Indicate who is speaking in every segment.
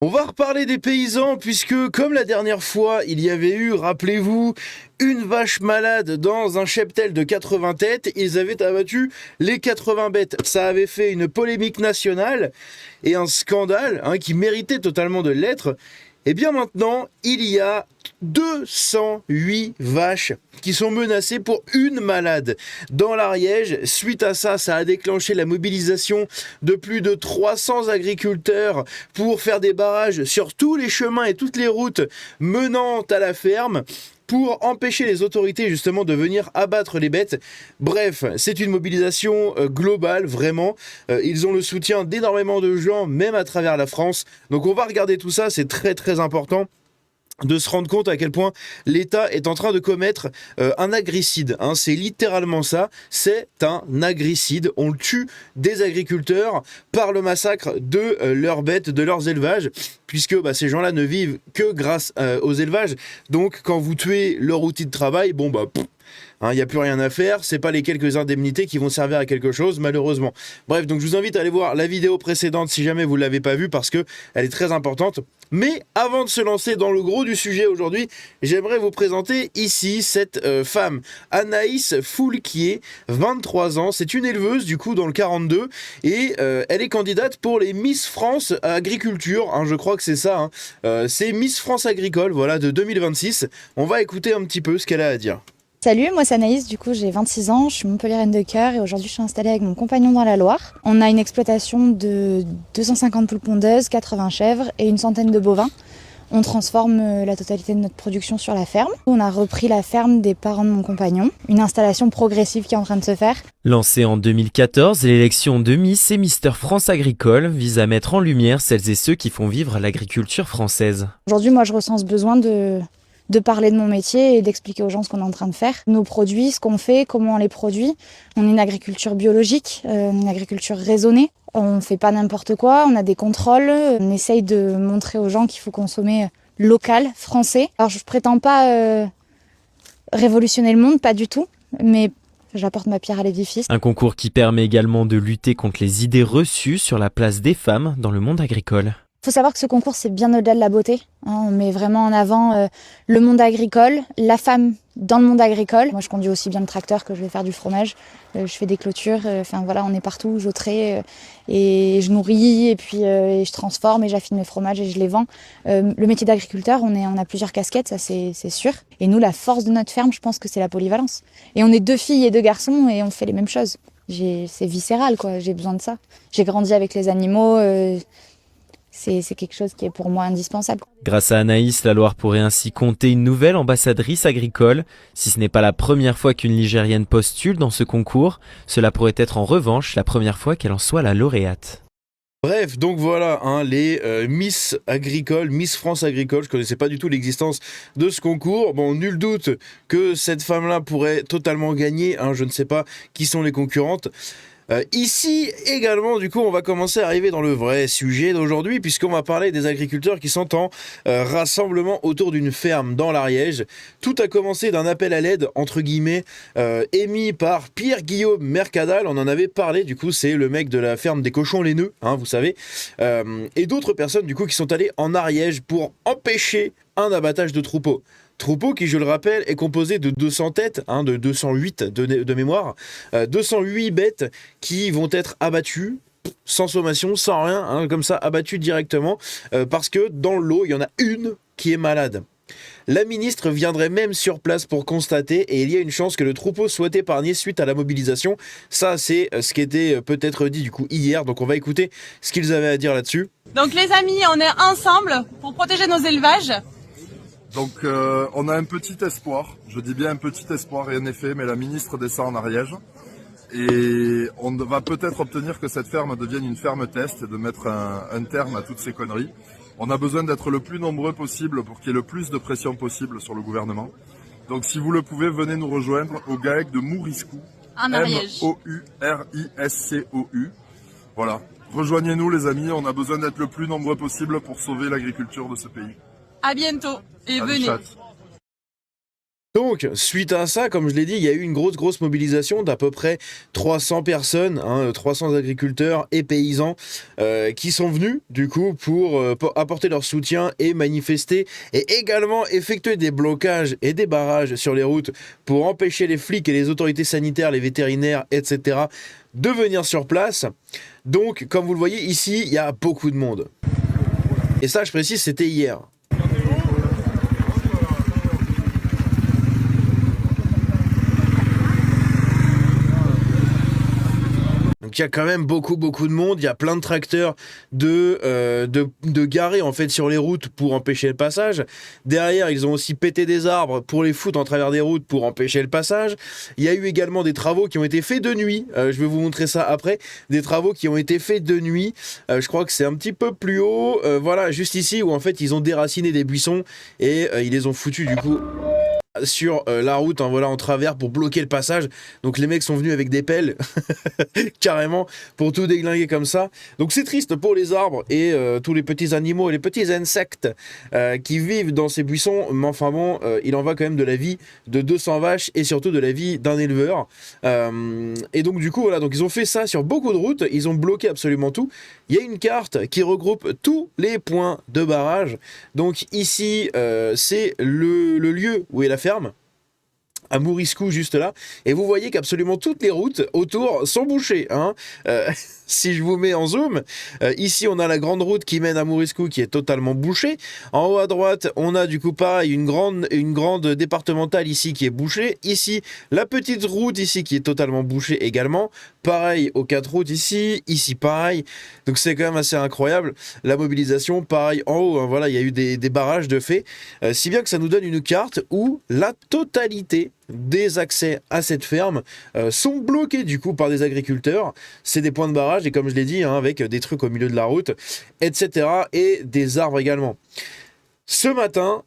Speaker 1: On va reparler des paysans puisque, comme la dernière fois, il y avait eu, rappelez-vous, une vache malade dans un cheptel de 80 têtes. Ils avaient abattu les 80 bêtes. Ça avait fait une polémique nationale et un scandale qui méritait totalement de l'être. Et bien maintenant, il y a 208 vaches qui sont menacées pour une malade dans l'Ariège. Suite à ça, ça a déclenché la mobilisation de plus de 300 agriculteurs pour faire des barrages sur tous les chemins et toutes les routes menant à la ferme, pour empêcher les autorités justement de venir abattre les bêtes. Bref, c'est une mobilisation globale, vraiment. Ils ont le soutien d'énormément de gens, même à travers la France. Donc on va regarder tout ça, c'est très très important de se rendre compte à quel point l'État est en train de commettre un agricide. C'est littéralement ça, c'est un agricide. On tue des agriculteurs par le massacre de leurs bêtes, de leurs élevages, puisque ces gens-là ne vivent que grâce aux élevages. Donc quand vous tuez leur outil de travail, il n'y a plus rien à faire, c'est pas les quelques indemnités qui vont servir à quelque chose, malheureusement. Bref, donc je vous invite à aller voir la vidéo précédente si jamais vous ne l'avez pas vue, parce qu'elle est très importante. Mais avant de se lancer dans le gros du sujet aujourd'hui, j'aimerais vous présenter ici cette femme, Anaïs Foulquier, 23 ans. C'est une éleveuse du coup dans le 42 et elle est candidate pour les Miss France Agriculture, je crois que c'est ça. C'est Miss France Agricole, voilà, de 2026. On va écouter un petit peu ce qu'elle a à dire.
Speaker 2: Salut, moi c'est Anaïs, du coup j'ai 26 ans, je suis montpelliéraine de cœur et aujourd'hui je suis installée avec mon compagnon dans la Loire. On a une exploitation de 250 poules pondeuses, 80 chèvres et une centaine de bovins. On transforme la totalité de notre production sur la ferme. On a repris la ferme des parents de mon compagnon, une installation progressive qui est en train de se faire.
Speaker 3: Lancée en 2014, l'élection de Miss et Mister France Agricole vise à mettre en lumière celles et ceux qui font vivre l'agriculture française.
Speaker 2: Aujourd'hui moi je ressens ce besoin de parler de mon métier et d'expliquer aux gens ce qu'on est en train de faire. Nos produits, ce qu'on fait, comment on les produit. On est une agriculture biologique, une agriculture raisonnée. On ne fait pas n'importe quoi, on a des contrôles. On essaye de montrer aux gens qu'il faut consommer local, français. Alors je ne prétends pas révolutionner le monde, pas du tout, mais j'apporte ma pierre à l'édifice.
Speaker 3: Un concours qui permet également de lutter contre les idées reçues sur la place des femmes dans le monde agricole.
Speaker 2: Il faut savoir que ce concours, c'est bien au-delà de la beauté. On met vraiment en avant le monde agricole, la femme dans le monde agricole. Moi, je conduis aussi bien le tracteur que je vais faire du fromage. Je fais des clôtures. On est partout. Je traite et je nourris et puis et je transforme et j'affine mes fromages et je les vends. Le métier d'agriculteur, on a plusieurs casquettes, ça c'est sûr. Et nous, la force de notre ferme, je pense que c'est la polyvalence. Et on est 2 filles et 2 garçons et on fait les mêmes choses. C'est viscéral, quoi. J'ai besoin de ça. J'ai grandi avec les animaux. C'est quelque chose qui est pour moi indispensable.
Speaker 3: Grâce à Anaïs, la Loire pourrait ainsi compter une nouvelle ambassadrice agricole. Si ce n'est pas la première fois qu'une Ligérienne postule dans ce concours, cela pourrait être en revanche la première fois qu'elle en soit la lauréate.
Speaker 1: Bref, donc voilà, les Miss Agricole, Miss France Agricole. Je connaissais pas du tout l'existence de ce concours. Bon, nul doute que cette femme-là pourrait totalement gagner. Je ne sais pas qui sont les concurrentes. Ici également, du coup, on va commencer à arriver dans le vrai sujet d'aujourd'hui, puisqu'on va parler des agriculteurs qui sont en rassemblement autour d'une ferme dans l'Ariège. Tout a commencé d'un appel à l'aide, entre guillemets, émis par Pierre-Guillaume Mercadal. On en avait parlé, du coup, c'est le mec de la ferme des cochons laineux, vous savez. Et d'autres personnes, du coup, qui sont allées en Ariège pour empêcher un abattage de troupeaux. Troupeau qui, je le rappelle, est composé de 200 têtes, de 208 de mémoire, 208 bêtes qui vont être abattues sans sommation, sans rien, comme ça, abattues directement, parce que dans l'eau, il y en a une qui est malade. La ministre viendrait même sur place pour constater et il y a une chance que le troupeau soit épargné suite à la mobilisation. Ça, c'est ce qui était peut-être dit du coup hier, donc on va écouter ce qu'ils avaient à dire là-dessus.
Speaker 4: Donc les amis, on est ensemble pour protéger nos élevages.
Speaker 5: Donc on a un petit espoir, je dis bien un petit espoir, rien n'est fait, mais la ministre descend en Ariège et on va peut-être obtenir que cette ferme devienne une ferme test et de mettre un terme à toutes ces conneries. On a besoin d'être le plus nombreux possible pour qu'il y ait le plus de pression possible sur le gouvernement. Donc si vous le pouvez, venez nous rejoindre au GAEC de Mouriscou,
Speaker 4: en Ariège.
Speaker 5: Mouriscou. Voilà, rejoignez-nous les amis, on a besoin d'être le plus nombreux possible pour sauver l'agriculture de ce pays.
Speaker 4: À bientôt et
Speaker 5: Allez,
Speaker 4: venez.
Speaker 5: chat.
Speaker 1: Donc, suite à ça, comme je l'ai dit, il y a eu une grosse mobilisation d'à peu près 300 personnes, 300 agriculteurs et paysans qui sont venus, du coup, pour apporter leur soutien et manifester, et également effectuer des blocages et des barrages sur les routes pour empêcher les flics et les autorités sanitaires, les vétérinaires, etc., de venir sur place. Donc, comme vous le voyez, ici, il y a beaucoup de monde. Et ça, je précise, c'était hier. Donc il y a quand même beaucoup de monde, il y a plein de tracteurs de garés en fait sur les routes pour empêcher le passage. Derrière, ils ont aussi pété des arbres pour les foutre en travers des routes pour empêcher le passage. Il y a eu également des travaux qui ont été faits de nuit, je vais vous montrer ça après, des travaux qui ont été faits de nuit, je crois que c'est un petit peu plus haut, voilà, juste ici où en fait ils ont déraciné des buissons et ils les ont foutus du coup sur la route, voilà, en travers pour bloquer le passage. Donc les mecs sont venus avec des pelles carrément pour tout déglinguer comme ça. Donc c'est triste pour les arbres et tous les petits animaux et les petits insectes qui vivent dans ces buissons, mais enfin bon, il en va quand même de la vie de 200 vaches et surtout de la vie d'un éleveur. Et donc du coup voilà, donc ils ont fait ça sur beaucoup de routes, ils ont bloqué absolument tout. Il y a une carte qui regroupe tous les points de barrage. Donc ici c'est le lieu où est la ferme, à Mouriscou juste là, et vous voyez qu'absolument toutes les routes autour sont bouchées, si je vous mets en zoom, ici on a la grande route qui mène à Mouriscou qui est totalement bouchée. En haut à droite on a du coup pareil une grande départementale ici qui est bouchée. Ici la petite route ici qui est totalement bouchée également. Pareil aux 4 routes ici pareil. Donc c'est quand même assez incroyable la mobilisation. Pareil en haut, voilà, il y a eu des barrages de fait, si bien que ça nous donne une carte où la totalité des accès à cette ferme sont bloqués du coup par des agriculteurs. C'est des points de barrage et comme je l'ai dit, avec des trucs au milieu de la route, etc. et des arbres également. Ce matin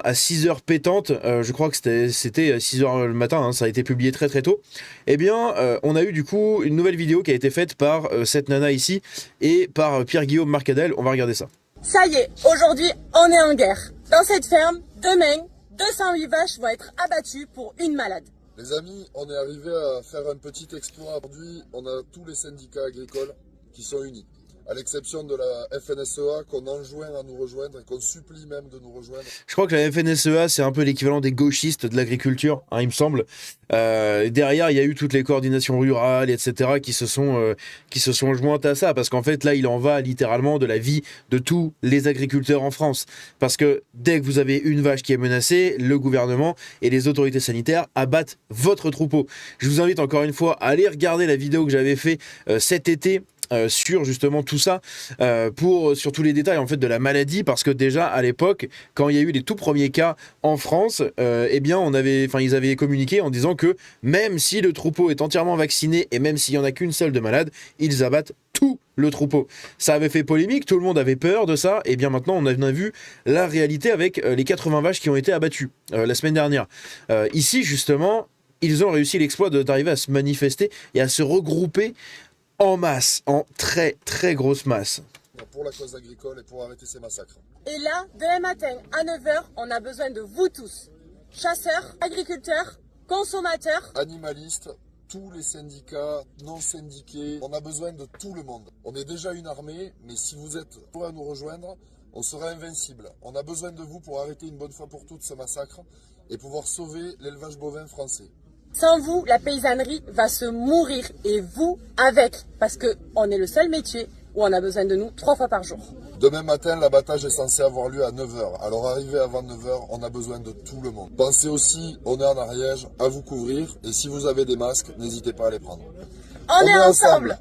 Speaker 1: à 6h pétantes, je crois que c'était 6h le matin, ça a été publié très tôt, eh bien on a eu du coup une nouvelle vidéo qui a été faite par cette nana ici et par Pierre-Guillaume Marcadel. On va regarder ça.
Speaker 4: Ça y est, aujourd'hui, on est en guerre. Dans cette ferme, demain, 208 vaches vont être abattues pour une malade.
Speaker 5: Les amis, on est arrivé à faire un petit exploit. Aujourd'hui, on a tous les syndicats agricoles qui sont unis. À l'exception de la FNSEA qu'on enjoint à nous rejoindre et qu'on supplie même de nous rejoindre. Je crois que la FNSEA, c'est un peu l'équivalent des gauchistes de l'agriculture, il me semble. Derrière, il y a eu toutes les coordinations rurales, etc., qui se sont jointes à ça, parce qu'en fait, là, il en va littéralement de la vie de tous les agriculteurs en France. Parce que dès que vous avez une vache qui est menacée, le gouvernement et les autorités sanitaires abattent votre troupeau. Je vous invite encore une fois à aller regarder la vidéo que j'avais fait cet été, sur justement tout ça, sur tous les détails en fait de la maladie, parce que déjà à l'époque quand il y a eu les tout premiers cas en France, eh bien ils avaient communiqué en disant que même si le troupeau est entièrement vacciné et même s'il y en a qu'une seule de malade, ils abattent tout le troupeau. Ça avait fait polémique, tout le monde avait peur de ça, et bien maintenant on a vu la réalité avec les 80 vaches qui ont été abattues la semaine dernière. Ici justement ils ont réussi l'exploit d'arriver à se manifester et à se regrouper en masse, en très grosse masse. Pour la cause agricole et pour arrêter ces massacres.
Speaker 4: Et là, demain matin, à 9h, on a besoin de vous tous. Chasseurs, agriculteurs, consommateurs,
Speaker 5: animalistes, tous les syndicats, non syndiqués. On a besoin de tout le monde. On est déjà une armée, mais si vous êtes prêts à nous rejoindre, on sera invincible. On a besoin de vous pour arrêter une bonne fois pour toutes ce massacre et pouvoir sauver l'élevage bovin français.
Speaker 4: Sans vous, la paysannerie va se mourir et vous avec, parce qu'on est le seul métier où on a besoin de nous 3 fois par jour.
Speaker 5: Demain matin, l'abattage est censé avoir lieu à 9h. Alors arrivé avant 9h, on a besoin de tout le monde. Pensez aussi, on est en Ariège, à vous couvrir et si vous avez des masques, n'hésitez pas à les prendre.
Speaker 4: On est ensemble.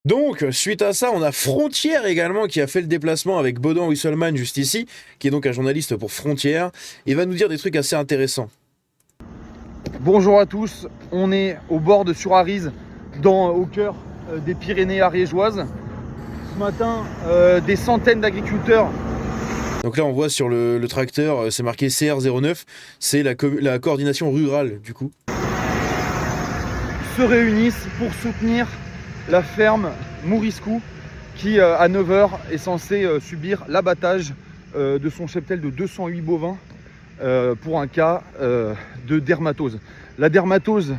Speaker 1: Donc, suite à ça, on a Frontière également qui a fait le déplacement avec Baudouin Wisselman juste ici, qui est donc un journaliste pour Frontière. Il va nous dire des trucs assez intéressants.
Speaker 6: Bonjour à tous, on est au bord de Sur-Arize, au cœur des Pyrénées ariégeoises. Ce matin, des centaines d'agriculteurs.
Speaker 1: Donc là on voit sur le tracteur, c'est marqué CR09, c'est la coordination rurale du coup.
Speaker 6: Se réunissent pour soutenir la ferme Mouriscou qui à 9h est censée subir l'abattage de son cheptel de 208 bovins pour un cas de dermatose. La dermatose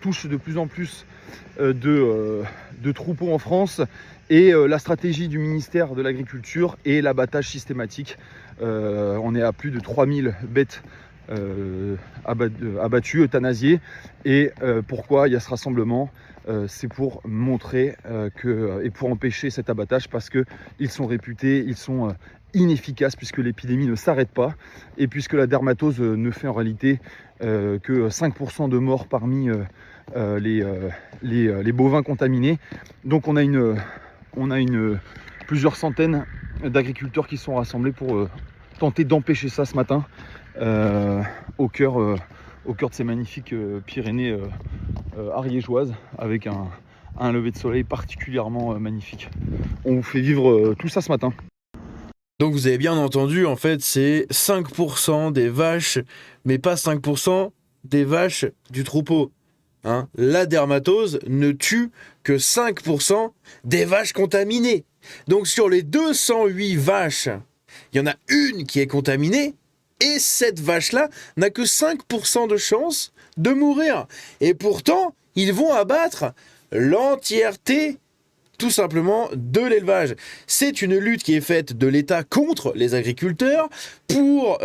Speaker 6: touche de plus en plus de troupeaux en France et la stratégie du ministère de l'Agriculture est l'abattage systématique. On est à plus de 3000 bêtes abattues, euthanasiées. Et pourquoi il y a ce rassemblement? C'est pour montrer et pour empêcher cet abattage, parce qu'ils sont réputés, ils sont inefficaces, puisque l'épidémie ne s'arrête pas et puisque la dermatose ne fait en réalité que 5% de morts parmi les bovins contaminés. Donc on a plusieurs centaines d'agriculteurs qui sont rassemblés pour tenter d'empêcher ça ce matin au cœur de ces magnifiques Pyrénées ariégeoises, avec un lever de soleil particulièrement magnifique. On vous fait vivre tout ça ce matin.
Speaker 1: Donc vous avez bien entendu, en fait, c'est 5% des vaches, mais pas 5% des vaches du troupeau. Hein, la dermatose ne tue que 5% des vaches contaminées. Donc sur les 208 vaches, il y en a une qui est contaminée, et cette vache-là n'a que 5% de chance de mourir. Et pourtant, ils vont abattre l'entièreté, tout simplement, de l'élevage. C'est une lutte qui est faite de l'État contre les agriculteurs pour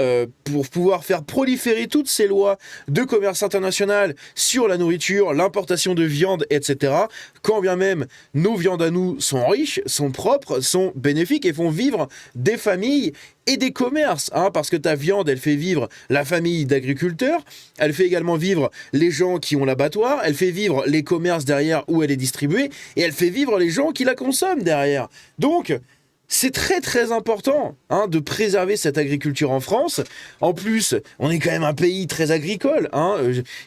Speaker 1: pouvoir faire proliférer toutes ces lois de commerce international sur la nourriture, l'importation de viande, etc. Quand bien même nos viandes à nous sont riches, sont propres, sont bénéfiques et font vivre des familles et des commerces, hein, parce que ta viande, elle fait vivre la famille d'agriculteurs, elle fait également vivre les gens qui ont l'abattoir, elle fait vivre les commerces derrière où elle est distribuée, et elle fait vivre les gens qui la consomment derrière. Donc, c'est très très important, hein, de préserver cette agriculture en France. En plus, on est quand même un pays très agricole, hein.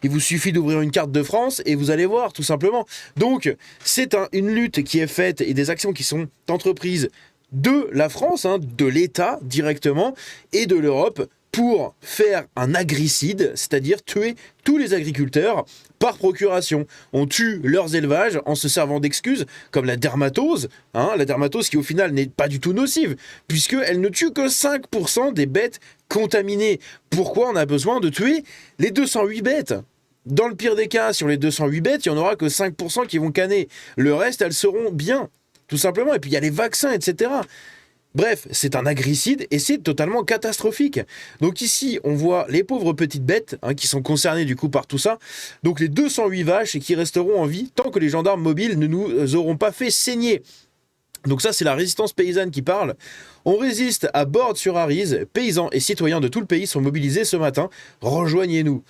Speaker 1: Il vous suffit d'ouvrir une carte de France et vous allez voir, tout simplement. Donc, c'est une lutte qui est faite et des actions qui sont entreprises de la France, hein, de l'État directement, et de l'Europe, pour faire un agricide, c'est-à-dire tuer tous les agriculteurs par procuration. On tue leurs élevages en se servant d'excuses comme la dermatose, hein, la dermatose qui au final n'est pas du tout nocive, puisqu'elle ne tue que 5% des bêtes contaminées. Pourquoi on a besoin de tuer les 208 bêtes ? Dans le pire des cas, sur les 208 bêtes, il n'y en aura que 5% qui vont canner. Le reste, elles seront bien, tout simplement. Et puis il y a les vaccins, etc. Bref, c'est un agricide et c'est totalement catastrophique. Donc ici, on voit les pauvres petites bêtes, hein, qui sont concernées du coup par tout ça. Donc les 208 vaches et qui resteront en vie tant que les gendarmes mobiles ne nous auront pas fait saigner. Donc ça, c'est la résistance paysanne qui parle. On résiste à Bordes-sur-Arize. Paysans et citoyens de tout le pays sont mobilisés ce matin. Rejoignez-nous.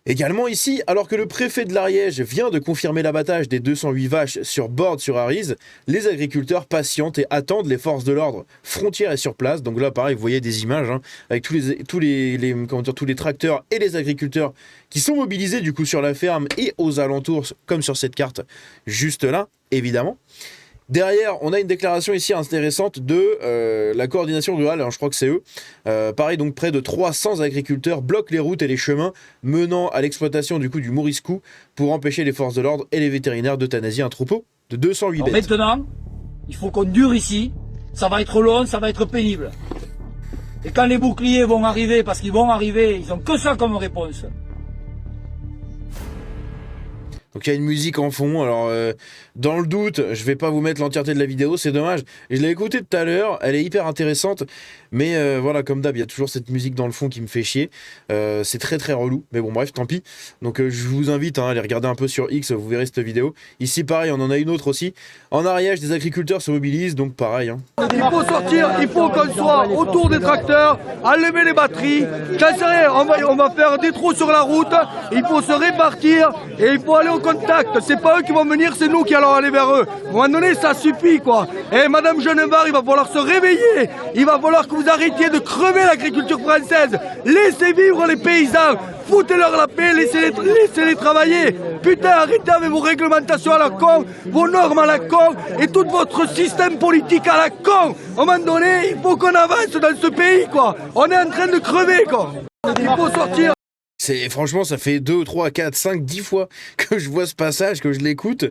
Speaker 1: Également ici, alors que le préfet de l'Ariège vient de confirmer l'abattage des 208 vaches sur Bordes-sur-Arize, les agriculteurs patientent et attendent les forces de l'ordre. Frontière est sur place, donc là pareil, vous voyez des images, hein, avec tous les tracteurs et les agriculteurs qui sont mobilisés du coup sur la ferme et aux alentours, comme sur cette carte juste là, évidemment. Derrière, on a une déclaration ici intéressante de la coordination rurale, alors je crois que c'est eux. Pareil, donc près de 300 agriculteurs bloquent les routes et les chemins menant à l'exploitation du coup du Mouriscou pour empêcher les forces de l'ordre et les vétérinaires d'euthanasier un troupeau de 208 bêtes.
Speaker 7: Maintenant, il faut qu'on dure ici. Ça va être long, ça va être pénible. Et quand les boucliers vont arriver, parce qu'ils vont arriver, ils ont que ça comme réponse.
Speaker 1: Donc il y a une musique en fond, alors dans le doute, je vais pas vous mettre l'entièreté de la vidéo, c'est dommage. Je l'ai écoutée tout à l'heure, elle est hyper intéressante, mais voilà, comme d'hab, il y a toujours cette musique dans le fond qui me fait chier. C'est très très relou, mais bon bref, tant pis. Donc je vous invite à aller regarder un peu sur X, vous verrez cette vidéo. Ici pareil, on en a une autre aussi. En Ariège, des agriculteurs se mobilisent, donc pareil. Hein.
Speaker 8: Il faut sortir, il faut qu'on soit autour des tracteurs, allumer les batteries. J'en sais rien, on va faire des trous sur la route, il faut se répartir et il faut aller au contact. C'est pas eux qui vont venir, c'est nous qui allons aller vers eux. À un moment donné, ça suffit quoi. Et Madame Genevard, il va falloir se réveiller. Il va falloir que vous arrêtiez de crever l'agriculture française. Laissez vivre les paysans. Foutez-leur la paix, laissez-les travailler. Putain, arrêtez avec vos réglementations à la con, vos normes à la con et tout votre système politique à la con. À un moment donné, il faut qu'on avance dans ce pays quoi. On est en train de crever quoi. Il faut sortir.
Speaker 1: Franchement, ça fait 2, 3, 4, 5, 10 fois que je vois ce passage, que je l'écoute.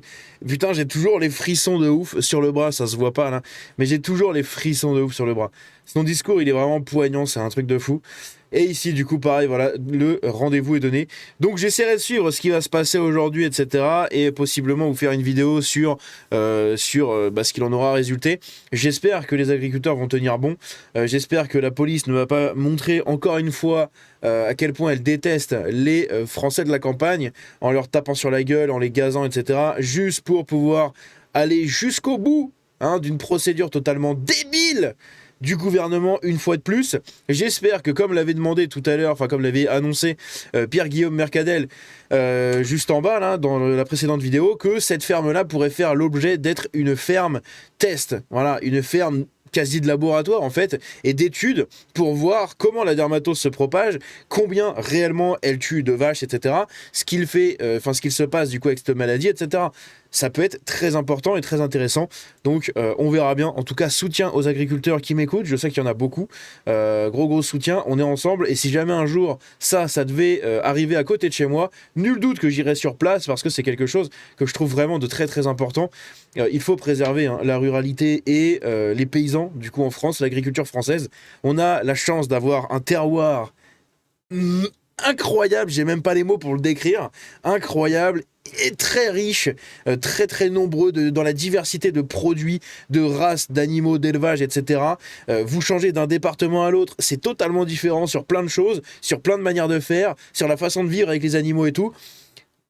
Speaker 1: Putain, j'ai toujours les frissons de ouf sur le bras, ça se voit pas là, mais j'ai toujours les frissons de ouf sur le bras. Son discours, il est vraiment poignant, c'est un truc de fou. Et ici, du coup, pareil, voilà, le rendez-vous est donné. Donc, j'essaierai de suivre ce qui va se passer aujourd'hui, etc. Et possiblement vous faire une vidéo sur ce qu'il en aura résulté. J'espère que les agriculteurs vont tenir bon. J'espère que la police ne va pas montrer encore une fois à quel point elle déteste les Français de la campagne en leur tapant sur la gueule, en les gazant, etc. Juste pour pouvoir aller jusqu'au bout d'une procédure totalement débile du gouvernement une fois de plus. J'espère que comme l'avait demandé tout à l'heure, enfin comme l'avait annoncé Pierre-Guillaume Mercadel juste en bas là, dans la précédente vidéo, que cette ferme-là pourrait faire l'objet d'être une ferme test. Voilà, une ferme quasi de laboratoire en fait, et d'études pour voir comment la dermatose se propage, combien réellement elle tue de vaches, etc. Ce qu'il fait, ce qu'il se passe du coup avec cette maladie, etc. Ça peut être très important et très intéressant. Donc on verra bien. En tout cas, soutien aux agriculteurs qui m'écoutent. Je sais qu'il y en a beaucoup. Gros soutien. On est ensemble. Et si jamais un jour ça devait arriver à côté de chez moi, nul doute que j'irai sur place parce que c'est quelque chose que je trouve vraiment de très très important. Il faut préserver la ruralité et les paysans. Du coup, en France, l'agriculture française, on a la chance d'avoir un terroir incroyable. J'ai même pas les mots pour le décrire. Incroyable. Et très riche, très très nombreux dans la diversité de produits, de races, d'animaux, d'élevage, etc. Vous changez d'un département à l'autre, c'est totalement différent sur plein de choses, sur plein de manières de faire, sur la façon de vivre avec les animaux et tout.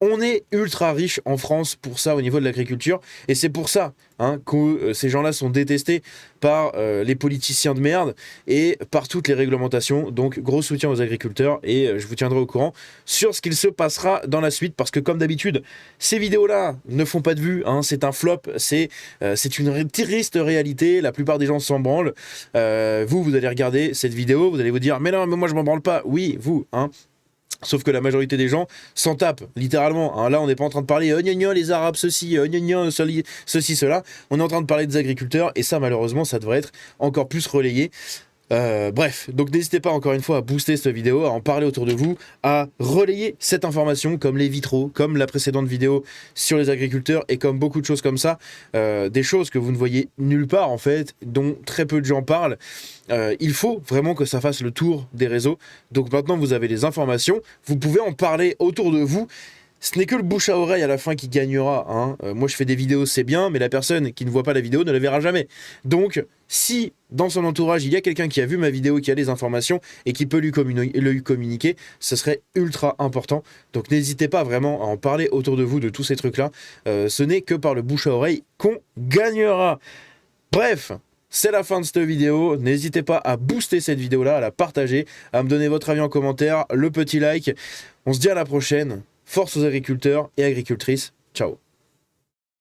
Speaker 1: On est ultra riche en France pour ça au niveau de l'agriculture et c'est pour ça que ces gens-là sont détestés par les politiciens de merde et par toutes les réglementations. Donc gros soutien aux agriculteurs et je vous tiendrai au courant sur ce qu'il se passera dans la suite parce que comme d'habitude ces vidéos-là ne font pas de vues, c'est un flop, c'est une triste réalité, la plupart des gens s'en branlent. Vous allez regarder cette vidéo, vous allez vous dire mais non mais moi je m'en branle pas. Oui vous sauf que la majorité des gens s'en tapent, littéralement. Là, on n'est pas en train de parler les Arabes, ceci, ceci, cela. On est en train de parler des agriculteurs, et ça, malheureusement, ça devrait être encore plus relayé. Bref, donc n'hésitez pas encore une fois à booster cette vidéo, à en parler autour de vous, à relayer cette information comme les vitraux, comme la précédente vidéo sur les agriculteurs et comme beaucoup de choses comme ça, des choses que vous ne voyez nulle part en fait, dont très peu de gens parlent. Il faut vraiment que ça fasse le tour des réseaux. Donc maintenant vous avez les informations, vous pouvez en parler autour de vous. Ce n'est que le bouche à oreille à la fin qui gagnera. Moi je fais des vidéos, c'est bien, mais la personne qui ne voit pas la vidéo ne la verra jamais. Donc si dans son entourage il y a quelqu'un qui a vu ma vidéo, qui a les informations et qui peut lui communiquer, ce serait ultra important. Donc n'hésitez pas vraiment à en parler autour de vous de tous ces trucs-là. Ce n'est que par le bouche à oreille qu'on gagnera. Bref, c'est la fin de cette vidéo. N'hésitez pas à booster cette vidéo-là, à la partager, à me donner votre avis en commentaire, le petit like. On se dit à la prochaine. Force aux agriculteurs et agricultrices. Ciao.